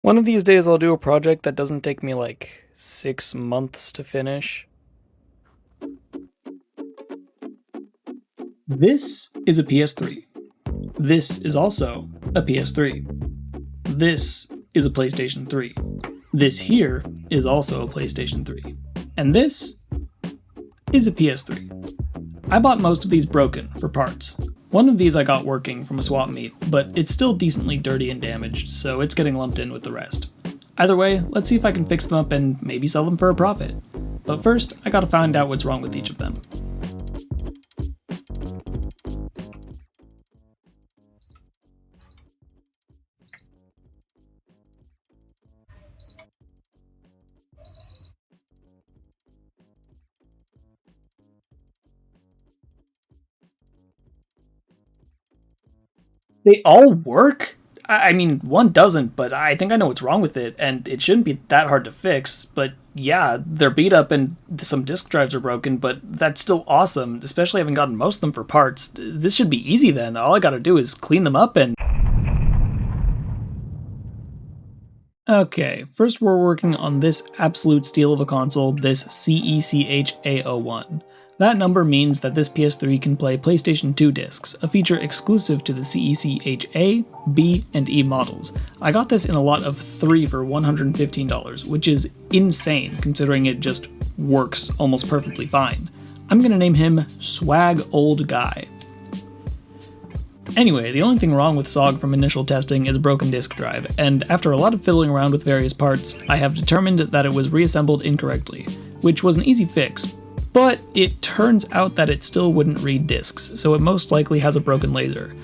One of these days I'll do a project that doesn't take me like 6 months to finish. This is a PS3. This is also a PS3. This is a PlayStation 3. This here is also a PlayStation 3. And this is a PS3. I bought most of these broken for parts. One of these I got working from a swap meet, but it's still decently dirty and damaged, so it's getting lumped in with the rest. Either way, let's see if I can fix them up and maybe sell them for a profit. But first, I gotta find out what's wrong with each of them. They all work? I mean, one doesn't, but I think I know what's wrong with it, and it shouldn't be that hard to fix. But yeah, they're beat up and some disk drives are broken, but that's still awesome, especially having gotten most of them for parts. This should be easy then. All I gotta do is clean them up and... Okay, first we're working on this absolute steal of a console, this CECH-A01. That number means that this PS3 can play PlayStation 2 discs, a feature exclusive to the CECH-A, B, and E models. I got this in a lot of 3 for $115, which is insane considering it just works almost perfectly fine. I'm gonna name him Swag Old Guy. Anyway, the only thing wrong with SOG from initial testing is a broken disk drive, and after a lot of fiddling around with various parts, I have determined that it was reassembled incorrectly, which was an easy fix. But it turns out that it still wouldn't read discs, so it most likely has a broken laser.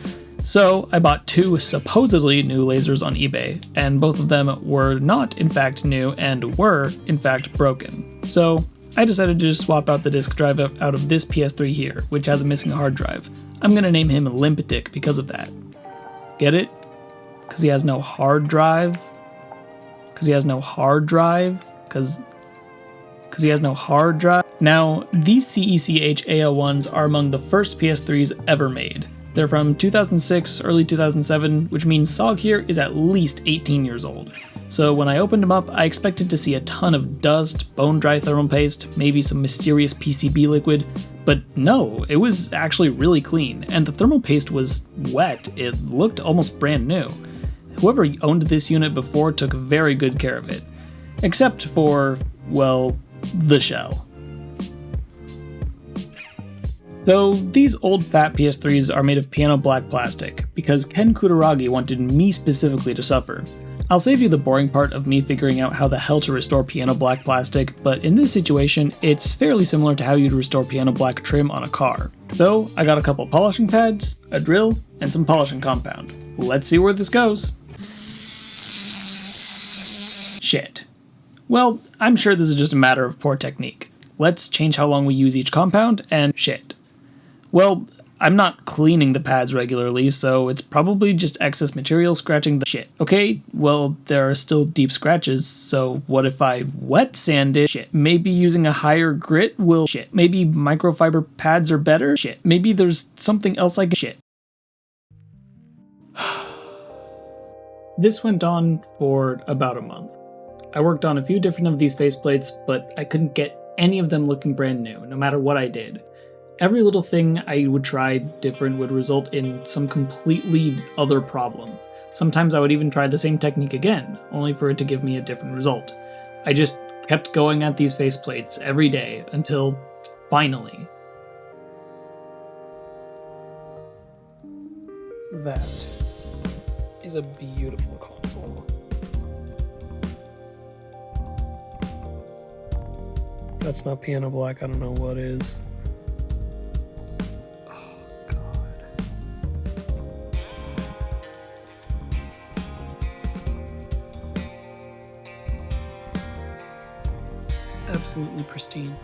So I bought 2 supposedly new lasers on eBay, and both of them were not in fact new and were in fact broken. So I decided to just swap out the disk drive out of this PS3 here, which has a missing hard drive. I'm gonna name him Limp Dick because of that. Get it? Because he has no hard drive? Because he has no hard drive? Because he has no hard drive. Now, these CECH AL1s are among the first PS3s ever made. They're from 2006, early 2007, which means SOG here is at least 18 years old. So when I opened them up, I expected to see a ton of dust, bone-dry thermal paste, maybe some mysterious PCB liquid, but no, it was actually really clean, and the thermal paste was wet. It looked almost brand new. Whoever owned this unit before took very good care of it. Except for, well, the shell. So these old fat PS3s are made of piano black plastic, because Ken Kutaragi wanted me specifically to suffer. I'll save you the boring part of me figuring out how the hell to restore piano black plastic, but in this situation, it's fairly similar to how you'd restore piano black trim on a car. So I got a couple polishing pads, a drill, and some polishing compound. Let's see where this goes. Shit. Well, I'm sure this is just a matter of poor technique. Let's change how long we use each compound, and shit. Well, I'm not cleaning the pads regularly, so it's probably just excess material scratching the shit. Okay, well, there are still deep scratches, so what if I wet sand it? Shit. Maybe using a higher grit will shit. Maybe microfiber pads are better? Shit. Maybe there's something else I can shit. This went on for about a month. I worked on a few different of these faceplates, but I couldn't get any of them looking brand new, no matter what I did. Every little thing I would try different would result in some completely other problem. Sometimes I would even try the same technique again, only for it to give me a different result. I just kept going at these faceplates every day until finally. That is a beautiful console. That's not piano black, I don't know what is. Oh, God. Absolutely pristine.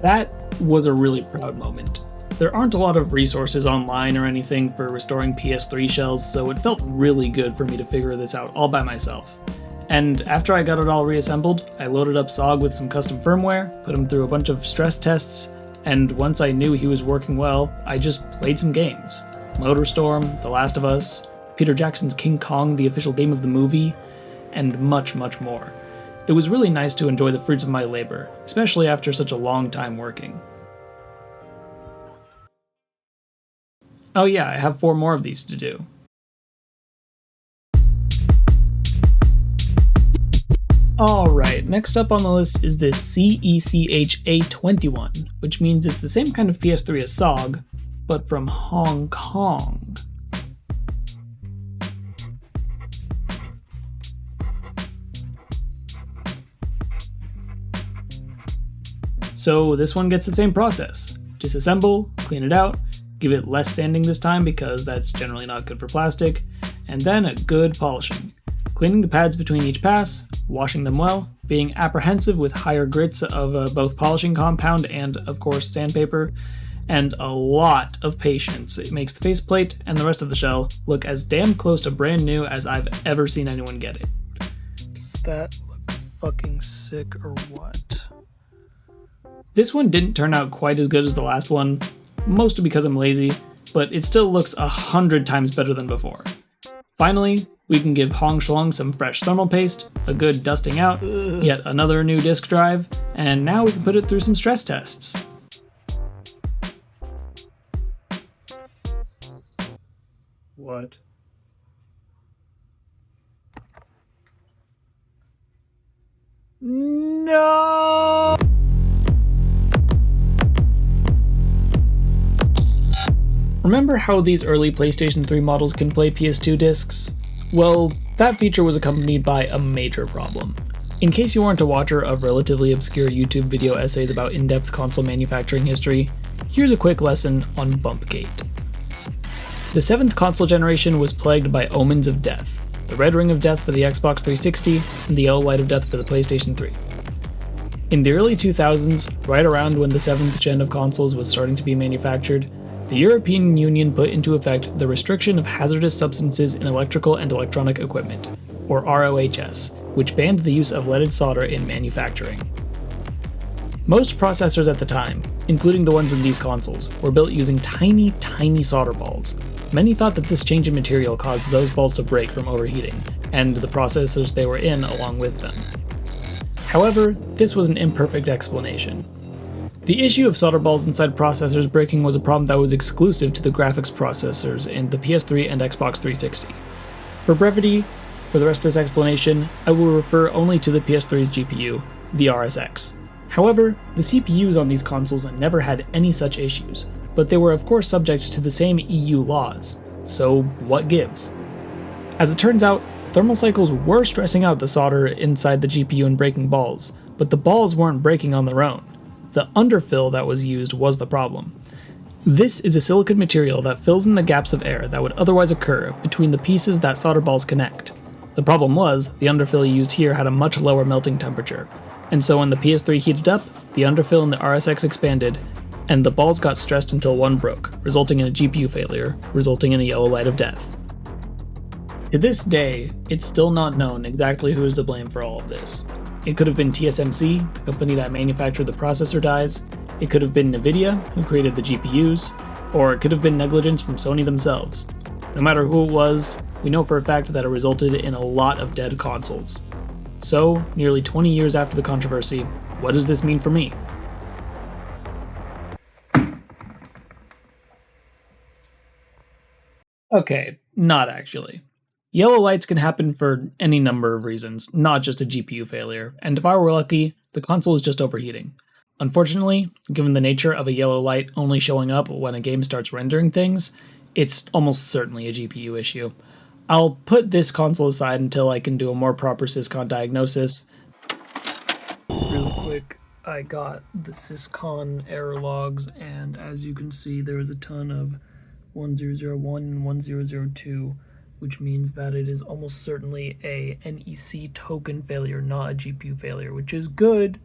That was a really proud moment. There aren't a lot of resources online or anything for restoring PS3 shells, so it felt really good for me to figure this out all by myself. And after I got it all reassembled, I loaded up SOG with some custom firmware, put him through a bunch of stress tests, and once I knew he was working well, I just played some games. Motorstorm, The Last of Us, Peter Jackson's King Kong, the official game of the movie, and much, much more. It was really nice to enjoy the fruits of my labor, especially after such a long time working. Oh yeah, I have 4 more of these to do. Alright, next up on the list is this CECH-A21, which means it's the same kind of PS3 as SOG, but from Hong Kong. So this one gets the same process. Disassemble, clean it out, give it less sanding this time because that's generally not good for plastic, and then a good polishing. Cleaning the pads between each pass, washing them well, being apprehensive with higher grits of both polishing compound and, of course, sandpaper, and a lot of patience. It makes the faceplate and the rest of the shell look as damn close to brand new as I've ever seen anyone get it. Does that look fucking sick or what? This one didn't turn out quite as good as the last one, mostly because I'm lazy, but it still looks 100 times better than before. Finally, we can give Hong Shlong some fresh thermal paste, a good dusting out, yet another new disk drive, and now we can put it through some stress tests. What? No! Remember how these early PlayStation 3 models can play PS2 discs? Well, that feature was accompanied by a major problem. In case you weren't a watcher of relatively obscure YouTube video essays about in-depth console manufacturing history, here's a quick lesson on Bumpgate. The 7th console generation was plagued by omens of death, the red ring of death for the Xbox 360, and the yellow light of death for the PlayStation 3. In the early 2000s, right around when the 7th gen of consoles was starting to be manufactured, the European Union put into effect the Restriction of Hazardous Substances in Electrical and Electronic Equipment, or ROHS, which banned the use of leaded solder in manufacturing. Most processors at the time, including the ones in these consoles, were built using tiny, tiny solder balls. Many thought that this change in material caused those balls to break from overheating, and the processors they were in along with them. However, this was an imperfect explanation. The issue of solder balls inside processors breaking was a problem that was exclusive to the graphics processors in the PS3 and Xbox 360. For brevity, for the rest of this explanation, I will refer only to the PS3's GPU, the RSX. However, the CPUs on these consoles never had any such issues, but they were of course subject to the same EU laws, so what gives? As it turns out, thermal cycles were stressing out the solder inside the GPU and breaking balls, but the balls weren't breaking on their own. The underfill that was used was the problem. This is a silicon material that fills in the gaps of air that would otherwise occur between the pieces that solder balls connect. The problem was, the underfill used here had a much lower melting temperature, and so when the PS3 heated up, the underfill in the RSX expanded, and the balls got stressed until one broke, resulting in a GPU failure, resulting in a yellow light of death. To this day, it's still not known exactly who is to blame for all of this. It could have been TSMC, the company that manufactured the processor dies, it could have been Nvidia, who created the GPUs, or it could have been negligence from Sony themselves. No matter who it was, we know for a fact that it resulted in a lot of dead consoles. So, nearly 20 years after the controversy, what does this mean for me? Okay, not actually. Yellow lights can happen for any number of reasons, not just a GPU failure, and if I were lucky, the console is just overheating. Unfortunately, given the nature of a yellow light only showing up when a game starts rendering things, it's almost certainly a GPU issue. I'll put this console aside until I can do a more proper syscon diagnosis. Really quick, I got the syscon error logs, and as you can see, there is a ton of 1001 and 1002, which means that it is almost certainly a NEC token failure, not a GPU failure, which is good,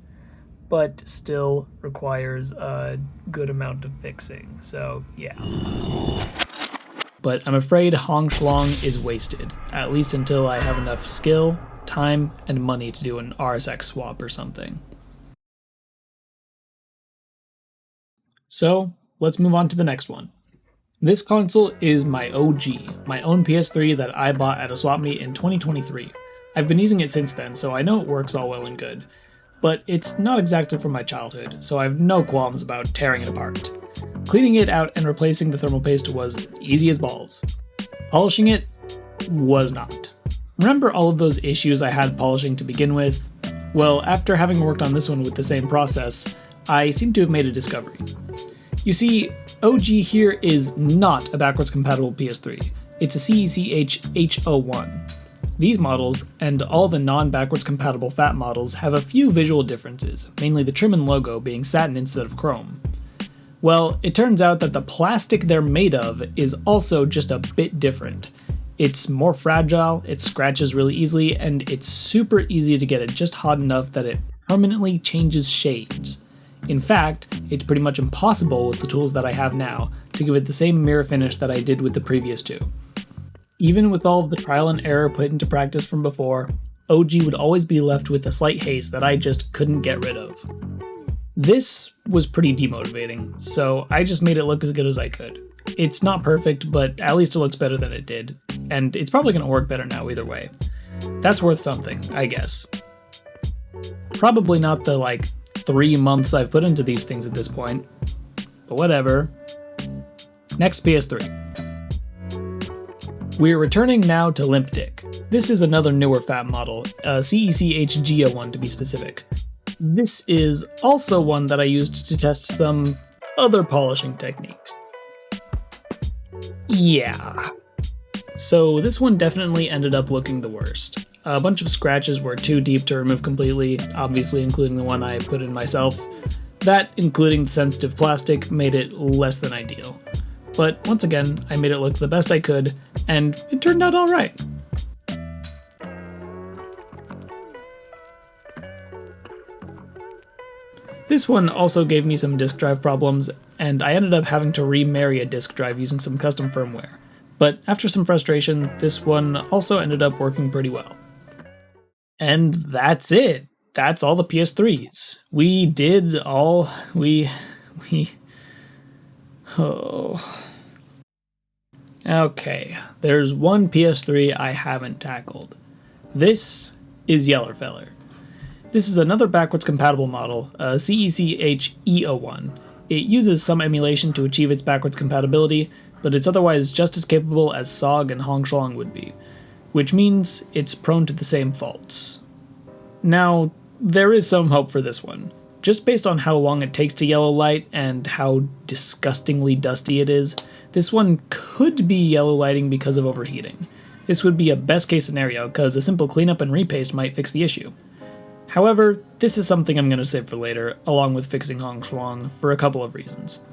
but still requires a good amount of fixing, so yeah. But I'm afraid Hong Shlong is wasted, at least until I have enough skill time and money to do an RSX swap or something. So, let's move on to the next one. This console is my OG, my own PS3 that I bought at a swap meet in 2023. I've been using it since then, so I know it works all well and good. But it's not exactly from my childhood, so I have no qualms about tearing it apart. Cleaning it out and replacing the thermal paste was easy as balls. Polishing it was not. Remember all of those issues I had polishing to begin with? Well, after having worked on this one with the same process, I seem to have made a discovery. You see, OG here is not a backwards compatible PS3. It's a CECH H01. These models, and all the non-backwards compatible fat models, have a few visual differences, mainly the trim and logo being satin instead of chrome. Well, it turns out that the plastic they're made of is also just a bit different. It's more fragile, it scratches really easily, and it's super easy to get it just hot enough that it permanently changes shades. In fact, it's pretty much impossible with the tools that I have now to give it the same mirror finish that I did with the previous two. Even with all of the trial and error put into practice from before, OG would always be left with a slight haze that I just couldn't get rid of. This was pretty demotivating, so I just made it look as good as I could. It's not perfect, but at least it looks better than it did, and it's probably going to work better now either way. That's worth something, I guess. Probably not the 3 months I've put into these things at this point, but whatever. Next PS3. We're returning now to Limp Dick. This is another newer fat model, a CECH G01 to be specific. This is also one that I used to test some other polishing techniques. Yeah. So this one definitely ended up looking the worst. A bunch of scratches were too deep to remove completely, obviously including the one I put in myself. That, including the sensitive plastic, made it less than ideal. But once again, I made it look the best I could, and it turned out alright. This one also gave me some disk drive problems, and I ended up having to remarry a disk drive using some custom firmware. But after some frustration, this one also ended up working pretty well. And that's it. That's all the PS3s. We did all Oh. Okay, there's one PS3 I haven't tackled. This is Yellerfeller. This is another backwards compatible model, a CECH E01. It uses some emulation to achieve its backwards compatibility, but it's otherwise just as capable as SOG and Hongshuang would be, which means it's prone to the same faults. Now, there is some hope for this one. Just based on how long it takes to yellow light and how disgustingly dusty it is, this one could be yellow lighting because of overheating. This would be a best case scenario because a simple cleanup and repaste might fix the issue. However, this is something I'm going to save for later, along with fixing Hongshuang, for a couple of reasons.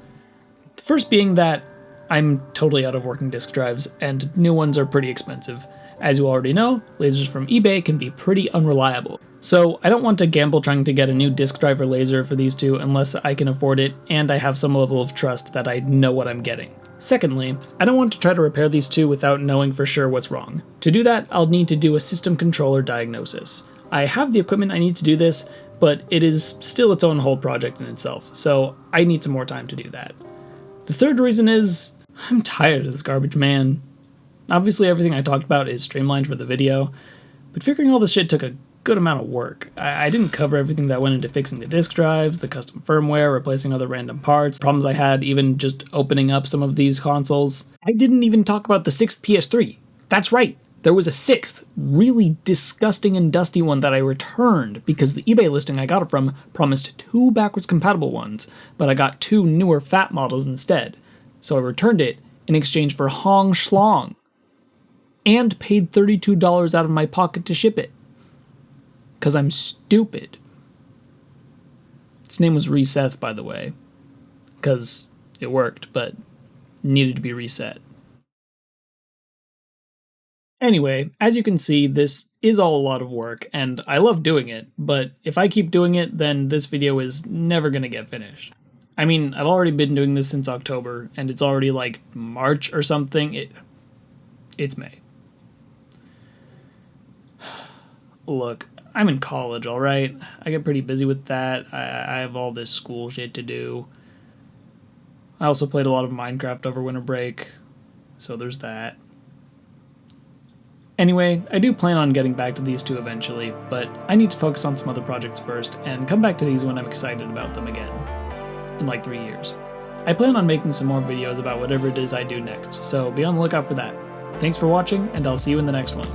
The first being that I'm totally out of working disk drives, and new ones are pretty expensive. As you already know, lasers from eBay can be pretty unreliable. So I don't want to gamble trying to get a new disk drive or laser for these two unless I can afford it and I have some level of trust that I know what I'm getting. Secondly, I don't want to try to repair these two without knowing for sure what's wrong. To do that, I'll need to do a system controller diagnosis. I have the equipment I need to do this, but it is still its own whole project in itself, so I need some more time to do that. The third reason is, I'm tired of this garbage, man. Obviously everything I talked about is streamlined for the video, but figuring all this shit took a good amount of work. I didn't cover everything that went into fixing the disk drives, the custom firmware, replacing other random parts, problems I had even just opening up some of these consoles. I didn't even talk about the 6th PS3. That's right, there was a 6th, really disgusting and dusty one that I returned because the eBay listing I got it from promised 2 backwards compatible ones, but I got 2 newer fat models instead. So I returned it in exchange for Hongshuang and paid $32 out of my pocket to ship it. Because I'm stupid. Its name was Reseth, by the way. Because it worked, but needed to be reset. Anyway, as you can see, this is all a lot of work, and I love doing it, but if I keep doing it, then this video is never gonna get finished. I mean, I've already been doing this since October, and it's already like March or something. It's May. Look, I'm in college, alright? I get pretty busy with that. I have all this school shit to do. I also played a lot of Minecraft over winter break, so there's that. Anyway, I do plan on getting back to these two eventually, but I need to focus on some other projects first, and come back to these when I'm excited about them again. In like 3 years. I plan on making some more videos about whatever it is I do next, so be on the lookout for that. Thanks for watching, and I'll see you in the next one.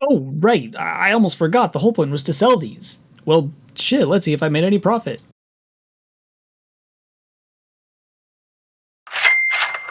Oh, right, I almost forgot, the whole point was to sell these. Well, shit, let's see if I made any profit.